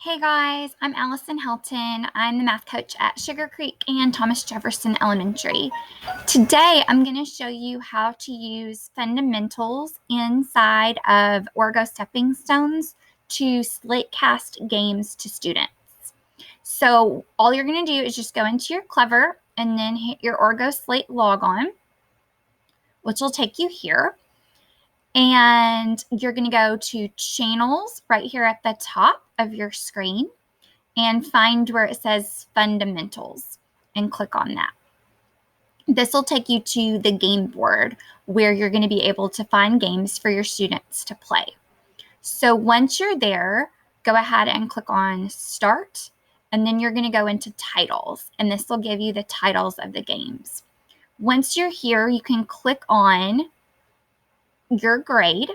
Hey guys, I'm Allison Helton. I'm the math coach at Sugar Creek and Thomas Jefferson Elementary. Today, I'm going to show you how to use fundamentals inside of Origo Stepping Stones to slate cast games to students. So all you're going to do is just go into your Clever and then hit your Origo Slate logon, which will take you here. And you're going to go to Channels right here at the top of your screen and find where it says Fundamentals and click on that. This will take you to the game board where you're going to be able to find games for your students to play. So once you're there, go ahead and click on Start, and then you're going to go into Titles, and this will give you the titles of the games. Once you're here, you can click on your grade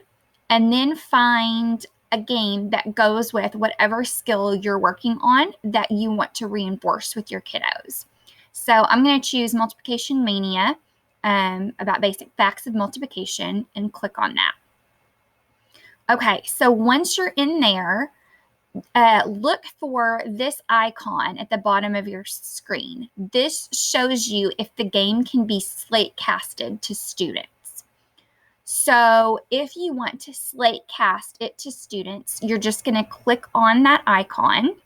and then find a game that goes with whatever skill you're working on that you want to reinforce with your kiddos. So I'm going to choose Multiplication Mania, about basic facts of multiplication, and click on that. Okay, so once you're in there, look for this icon at the bottom of your screen. This shows you if the game can be slate casted to students. So if you want to slate cast it to students, you're just going to click on that icon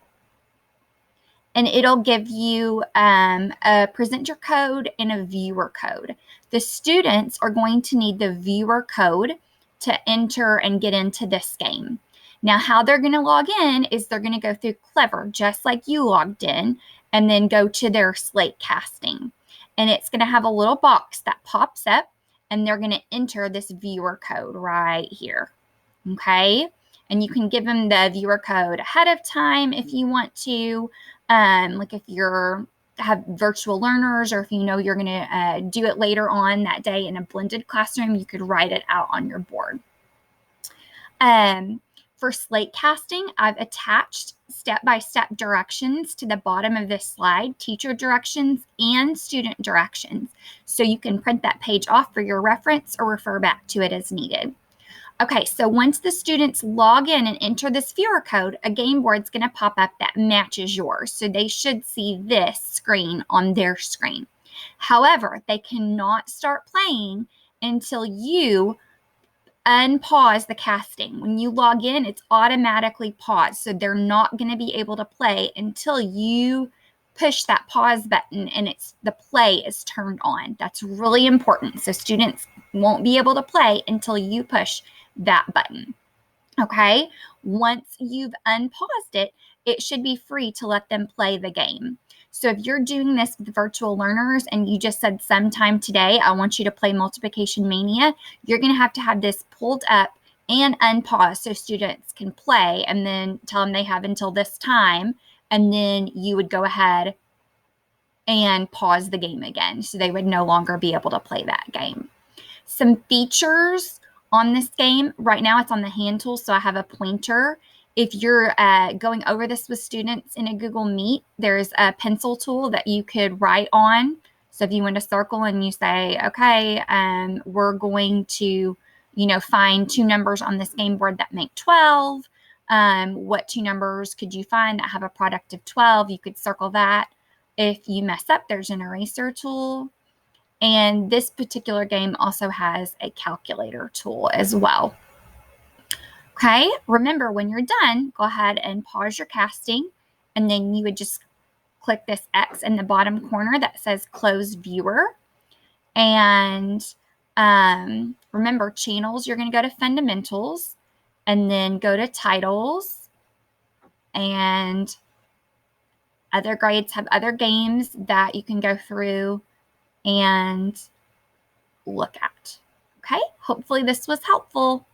and it'll give you a presenter code and a viewer code. The students are going to need the viewer code to enter and get into this game. Now, how they're going to log in is they're going to go through Clever, just like you logged in, and then go to their slate casting. And it's going to have a little box that pops up, and they're going to enter this viewer code right here, okay? And you can give them the viewer code ahead of time if you want to, like if you're have virtual learners or if you know you're going to do it later on that day in a blended classroom, you could write it out on your board. For slate casting, I've attached step-by-step directions to the bottom of this slide, teacher directions and student directions. So you can print that page off for your reference or refer back to it as needed. Okay, so once the students log in and enter this viewer code, a game board's going to pop up that matches yours. So they should see this screen on their screen. However, they cannot start playing until you unpause the casting. When you log in, it's automatically paused. So they're not going to be able to play until you push that pause button and the play is turned on. That's really important. So students won't be able to play until you push that button. Okay? Once you've unpaused it, it should be free to let them play the game. So if you're doing this with virtual learners and you just said sometime today, I want you to play Multiplication Mania, you're going to have this pulled up and unpaused so students can play, and then tell them they have until this time, and then you would go ahead and pause the game again. So they would no longer be able to play that game. Some features on this game, right now it's on the hand tool, so I have a pointer. If you're going over this with students in a Google Meet, there's a pencil tool that you could write on. So if you want to circle and you say, okay, we're going to, find two numbers on this game board that make 12. What two numbers could you find that have a product of 12? You could circle that. If you mess up, there's an eraser tool. And this particular game also has a calculator tool as well. Okay, remember when you're done, go ahead and pause your casting, and then you would just click this X in the bottom corner that says Close Viewer. And remember, channels, you're going to go to Fundamentals, and then go to Titles, and other grades have other games that you can go through and look at. Okay, hopefully this was helpful.